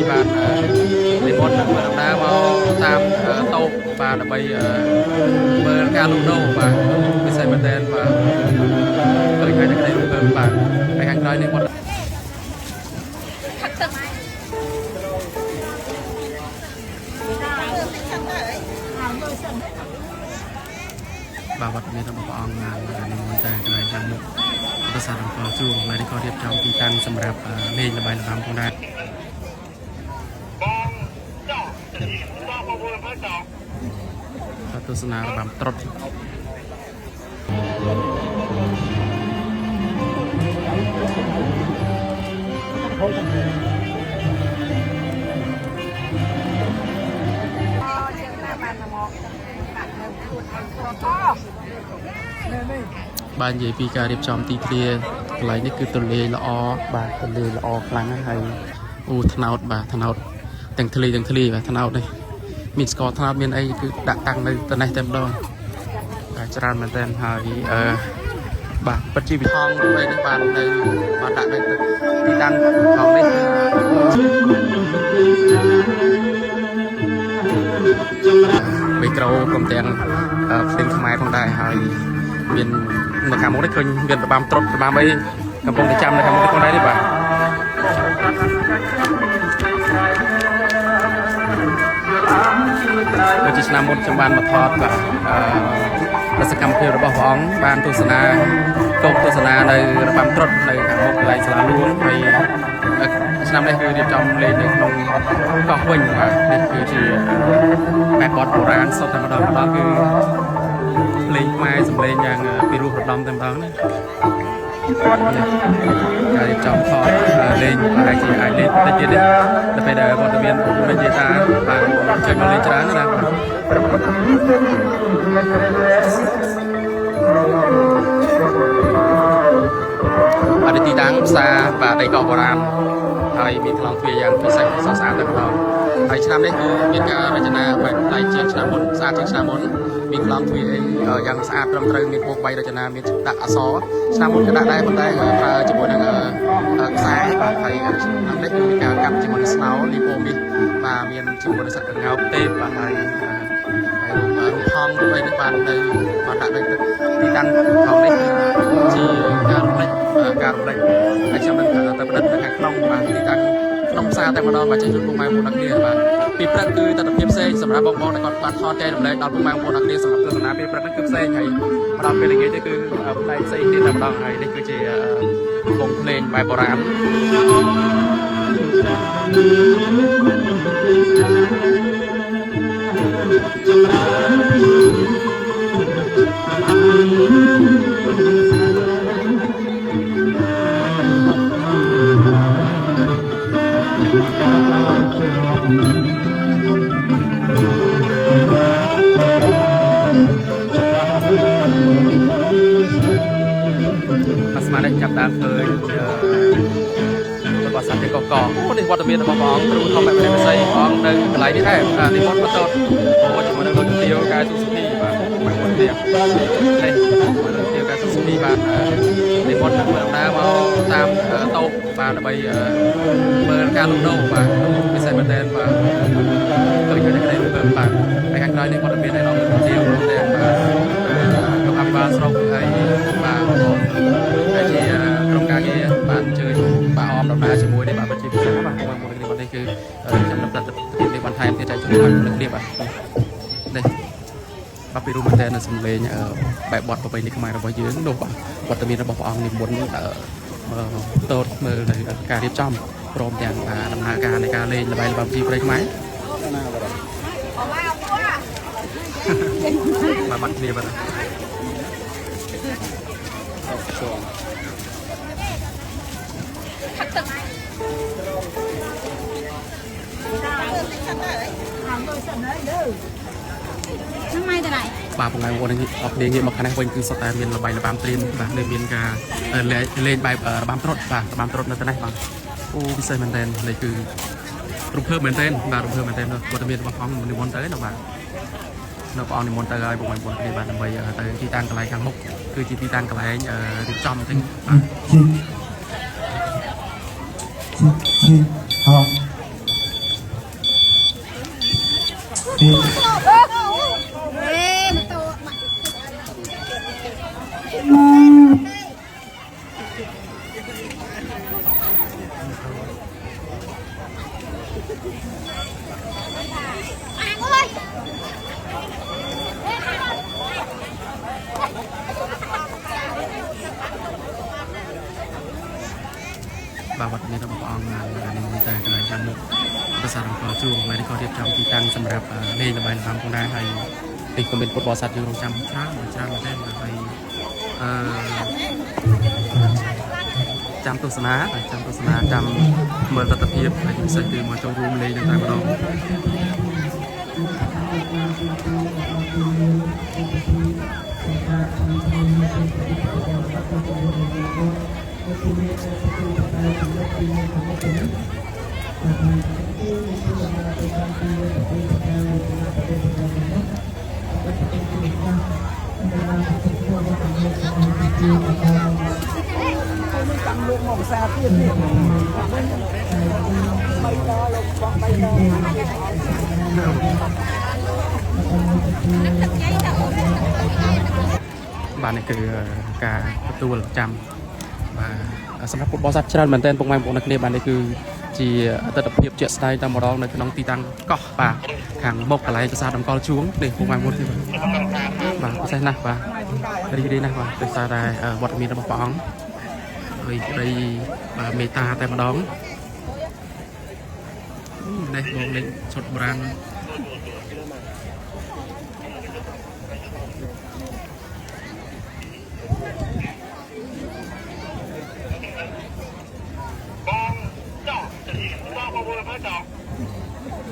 បាននិមន្តនឹងដំណើរមកតាមតូបបាទដើម្បីមើលការលូតដូរបាទពិសេសមែនទែនបាទឃើញហើយតែក្តីរំភើបបាទហើយខាងក្រោយនេះគាត់បាទវត្តមានរបស់ព្រះអង្គបាននិមន្តតែកន្លែងខាងមុខប្រាសាទអង្គរជួរហើយនេះក៏រៀបចំទីតាំងសម្រាប់លេងល្បែងល្បាំផងដែរទស្សនាល្បាំត្រុដិបាននិយាយពីការរៀបចំទីធ្លាកន្លែងនេះគឺទន្លេល្អបាទទន្លេល្អខ្លាំងណាស់ហើយថ្នោតបាទថ្នោតទាំងធ្លីបាទថ្នោតនេះមានស្ករថ្នោតមានអីគឺដាក់តាំងនៅត្នេះតែម្ដងបាទច្រើនមែនទែនហើយបាទពិតជាវិថងទៅនេះបាននៅបានដាក់នៅទីតាំងของនេះមីក្រូព្រមទាំងផ្សេងខ្មែរផងដែរហើយមាននៅខាងមុខនេះឃើញមានរបាំត្រុដិរបាំអីកំពុងតែចាំនៅខាងមុខនេះផងដែរនេះបាទដូចជាឆ្នាំមុនខ្ញុំបានមកថតបាទប្រសិទ្ធកម្មភាពរបស់ព្រះអង្គបានទស្សនានៅរបាំត្រុដិនៅខាងមុខកន្លែងសាលាលួងហើយឆ្នាំនេះគឺរៀបចំលេងនៅក្នុងកោះវិញបាទនេះគឺជាបែបបទបុរាណសុទ្ធតែម្ដងគឺលេងខ្មែរសម្លេងយ៉ាងពីរោះរដំតែម្ដងណាការរៀបចំថតលេងប្រហែលជាអាចលេងតិចទៀតទេតែពេលដែលវត្តមានវិញ្ញាតាបានជួយមកលេងច្រើនណាបាទទីតាំងផ្សារបាទដីកោះបុរាណហើយមានថ្លង់ទ្វារយ៉ាងពិសេសស្អាតតែម្ដងហើយឆ្នាំនេះគឺមានការរចនាបែបឡៃជាងឆ្នាំមុនស្អាតជាងឆ្នាំមុនមានថ្លង់ទ្វារយ៉ាងស្អាតត្រឹមត្រូវមានពណ៌3រចនាមានដាក់អក្សរឆ្នាំមុនក៏ដាក់ដែរប៉ុន្តែប្រើជាមួយនឹងខ្សែបាទហើយឆ្នាំនេះគឺមានការកាត់ជាមួយនឹងស្នោលីប៉ូមីសបាទមានជាមួយនឹងសត្វកង្កោបទេពបាទហើយរូបថងរូបអីនេះបាននៅបានដាក់នៅទីតាំងของនេះជាការរំលេចហើយខ្ញុំនឹងទៅប្រឌិតនៅខាងក្នុងបាទទីតាំងក្នុងផ្សារតែម្ដងបាទចេះជួយពុកម៉ែបងប្អូនអ្នកគ្នាបាទពីព្រឹកគឺទស្សនវិជ្ជាផ្សេងសម្រាប់បងប្អូនដែលគាត់បានថតចែករំលែកដល់ពុកម៉ែបងប្អូនអ្នកគ្នាសម្រាប់ទស្សនាពេលព្រឹកហ្នឹងគឺផ្សេងហើយម្ដងពេលល្ងាចនេះគឺផ្នែកផ្សេងទៀតតែម្ដងហើយនេះគឺជាវង់ភ្លេងបែបបុរាណស្មានចាប់ដើមឃើញរបស់សត្វកកនេះវត្តមានរបស់ព្រះអង្គគ្រូធម្មវិស័យព្រះអង្គនៅកន្លែងនេះដែរនិមន្តបន្តជាមួយនឹងលោកជំទាវកែសុសុភីបាទមកមុនទៀតនេះលោកជំទាវកែសុសុភីបាននិមន្តនឹងដំណើរមកតាមតូបបាទដើម្បីមើលការលូតដូរបាទពិសេសមែនទែនបាទឃើញតែក្តីរំភើបបាទហើយខាងក្រោយនេះវត្តមាននៅលោកជំទាវព្រមទាំងបាទលោកអភិបាលស្រុកហើយបាទហើយជាក្រុមការងារបានអញ្ជើញបាទអមដំណើរជាមួយនេះបាទជាពិសេសបាទមកមួយនេះគឺខ្ញុំនឹងប្រតិបត្តិនេះបន្ថែមទៀតចែកជូនបាទលើកនេះបាទនេះបាទពីរូបមែនតើនៅសំឡេងបែបបទប្រពៃណីខ្មែររបស់យើងនោះបាទវត្តមានរបស់ព្រះអង្គនិមន្តតូតមើលនៅការរៀបចំព្រមទាំងដំណើរការនៃការលេងល្បែងល្បាំជីប្រៃខ្មែរបាទបាត់គ្នាបាទបាទបងប្អូននេះអបដេញមកខាងនេះវិញគឺសុទ្ធតែមានល្បែងល្បាំត្រៀមបាទនៅមានការលេងបែបរបាំត្រុដិបាទរបាំត្រុដិនៅទីនេះបាទពិសេសមែនទែននេះគឺរំភើបមែនទែនបាទរំភើបមែនទែនវត្តមានរបស់អង្គនិមន្តទៅណាបាទនៅព្រះអង្គនិមន្តទៅហើយបងប្អូនគ្នាបាទដើម្បីទៅទីតាំងកន្លែងខាងមុខគឺជាទីតាំងកន្លែងរៀបចំទាំងបាទ bà vật này là một ông là người ta cái này trong mộtภาษาของจูงไว้ในข้อเทียบจำที่ตั้งสำหรับเล่นระบายความคงได้ให้ติดคอมเมนต์ฟุตบอลสัตว์อยู่ตรงจำช้างมาช้างมาได้มาไปจำตัวสนาจำเมื่อตัดเทียบไปใส่คือมาจงรูมเลยในแต่ละดอกบ้านนี่คือการประตูหลักจำvàสำหรับฟุตบอลสัตว์ชนะเหมือนเต้นปงแมงปงนักเรียนบ้านนี่คือจีตัดเพียบเจ็ดสไตล์ตามมอดองในน้องตีตังก็ป่าขังบกอะไรจะซาดำกอลช่วงนี่ปงแมงหมดที่บ้านก็ใช่นะบ้านดีนะบ้านเป็นซาได้วัดมีระบบป้องเลยได้เมตาแต่มอดองđây bóng lên sốt brand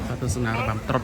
satu senar bam trot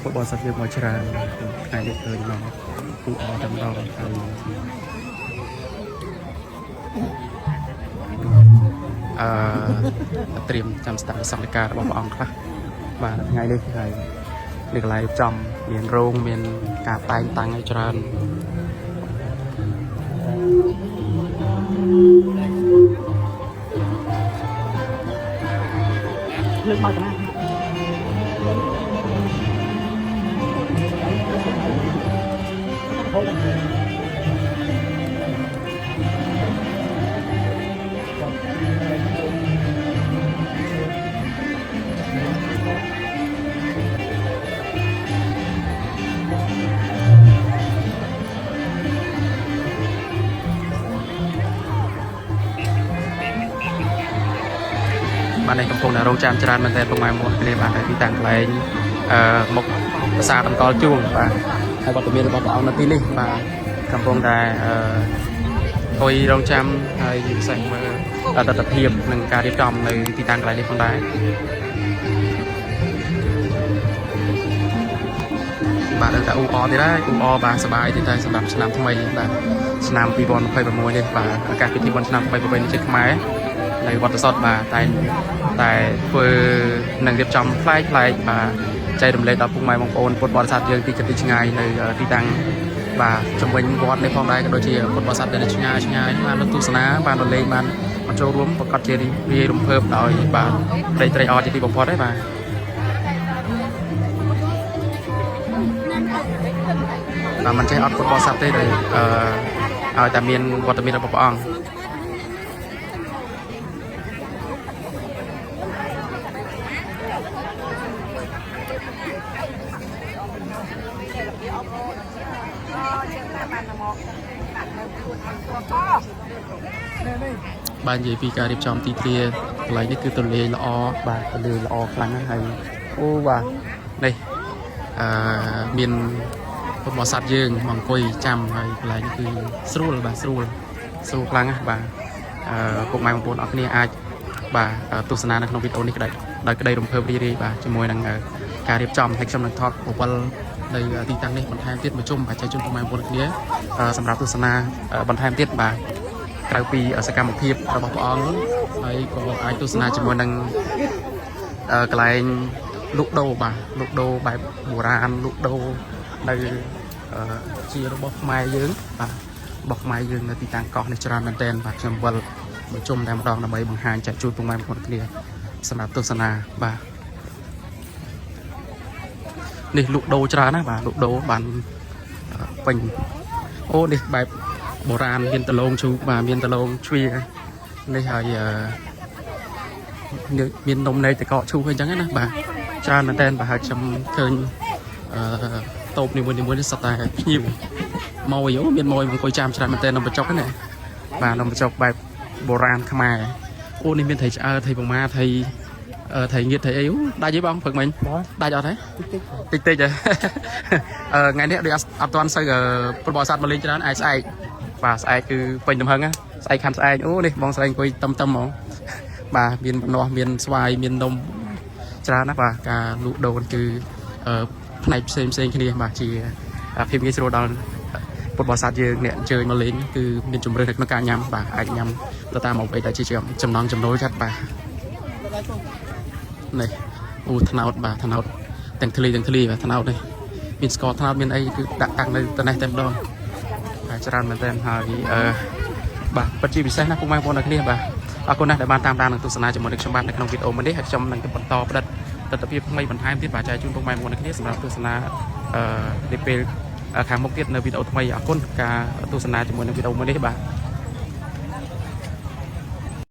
ฟุตบอลสัตว์เลี้ยงมวยชราไงเด็กเคยน้องผู้อจำลองเตรียมจำสถานสังการระบบองครับมาไงเด็กไงเด็กอะไรจำเมียนโรงเมียนกาตายตังไอจรานเลือกมากันบ้านในกำปงโรงจามจรามันแต่ตรงมาหมดในบ้านในที่ต่างไกลมกภาษาตำกอจุ่งบ้านให้บอกตัวเมียบอกเอาหน้าที่นี่บ้านกำปงได้โดยโรงจามให้ใส่มาตัดเทียมหนึ่งการเรียบจอมในที่ต่างไกลในคนได้บ้านแต่อูอที่ได้อูอบ้านสบายที่ได้สำหรับสนามทำไมบ้านสนามปีบอลเคยแบบมวยเนี่ยบ้านอากาศเป็นที่บอลสนามไปเป็นเช็ดไม้ในวัดสดมาแต่เพื่อหนังเรียบจำคล้ายมาใจดำเนินต่อพุ่งไม้มองโอนฟุตบอลสัตว์ยังที่จะเป็นช่างในที่ตั้งvà trong mình vọtในphong đai cái đôi chiaฟุตบอลสัตว์เป็นช่างมาลงตุสนาบ้านโดนเลยมันโชว์รวมประกอบเจดีรีรวมเพิ่มต่อยบ้านไตรออจะที่บอกพอได้บ้างมันใช้ออดฟุตบอลสัตว์ได้เลยแต่เมียนวัตเมียนระบบอ่องบ้านใหญ่ปีการิบจอมตีเตียอะไรนี่คือตัวเลละอบ้านตัวเลละอครั้งให้โอ้ว่านี่เมียน ពុទ្ធបរិស័ទយើងមកអង្គុយចាំហើយកន្លែងនេះគឺស្រួលបាទស្រួលខ្លាំងណាស់បាទពុកម៉ែបងប្អូនអរគ្នាអាចបាទទស្សនានៅក្នុងវីដេអូនេះដោយក្តីរំភើបរីករាយបាទជាមួយនឹងការរៀបចំហើយខ្ញុំនឹងថតពវល់នៅទីតាំងនេះបន្ថែមទៀតមួយជុំបាទចែកជូនពុកម៉ែបងប្អូនគ្នាសម្រាប់ទស្សនាបន្ថែមទៀតបាទក្រៅពីសកម្មភាពរបស់ព្រះអង្គហើយក៏អាចទស្សនាជាមួយនឹងកន្លែងលក់ដូរបាទលក់ដូរបែបបុរាណលក់ដូរនៅជារបស់ខ្មែរយើងបាទរបស់ខ្មែរយើងនៅទីតាំងកោះនេះច្រើនមែនទែនបាទខ្ញុំវិលមកជុំតែម្ដងដើម្បីបង្ហាញចែកជូនពុកម៉ែបងប្អូនគ្នាសម្រាប់ទស្សនាបាទនេះលក់ដូរច្រើនណាស់បាទលក់ដូរបានពេញអូនេះបែបបុរាណមានដលងជូបាទមានដលងជ្វានេះហើយមាននំនែកតកកឈូអីចឹងណាបាទច្រើនមែនតើបាទហើយខ្ញុំឃើញតូបនីមួយនេះសុទ្ធតែភ្ញៀវម៉ួយមានម៉ួយអង្គុយចាំច្រើនមែនតើនំបញ្ចុកណាបាទនំបញ្ចុកបែបបុរាណខ្មែរអូនេះមានត្រីឆ្អើរត្រីពម៉ាត្រីងៀតត្រីអីដាច់អីបងព្រឹកមិញដាច់អត់ទេតិចថ្ងៃនេះដូចអត់ទាន់សូវពុទ្ធបរិស័ទមកលេងច្រើនអាចស្អែកបាទស្អែកគឺពេញទំហឹងស្អែកខាន់ស្អែកអូនេះបងស្រីអង្គុយតឹមហ្មងបាទមានបំណោះមានស្វាយមាននំច្រើនណាស់បាទការលក់ដូរគឺផ្នែកផ្សេងគ្នាបាទជាភាពងាយស្រួលដល់ពុទ្ធបរិស័ទយើងអ្នកអញ្ជើញមកលេងគឺមានជំរឿននៅក្នុងការញ៉ាំបាទអាចញ៉ាំទៅតាមអ្វីដែលជាចំណង់ចំណូលចិត្តបាទនេះអូថ្នោតបាទថ្នោតទាំងធ្លីបាទថ្នោតនេះមានស្ករថ្នោតមានអីគឺដាក់តាំងនៅត្នេះតែម្ដងបាទច្រើនមែនទែនហើយបាទពិតជាពិសេសណាស់ពុកម៉ែបងប្អូនទាំងគ្នាបាទអរគុណណាស់ដែលបានតាមដាននិងទស្សនាជាមួយនឹងខ្ញុំបាទនៅក្នុងវីដេអូមួយនេះហើយខ្ញុំនឹងបន្តផ្តិតទស្សនវិជ្ជាថ្មីបន្ថែមទៀតបាទចែកជូនពុកម៉ែបងប្អូនទាំងគ្នាសម្រាប់ទស្សនានាពេលខាងមុខទៀតនៅវីដេអូថ្មីអរគុណការទស្សនាជាមួយនឹងវីដេអូមួយនេះបាទ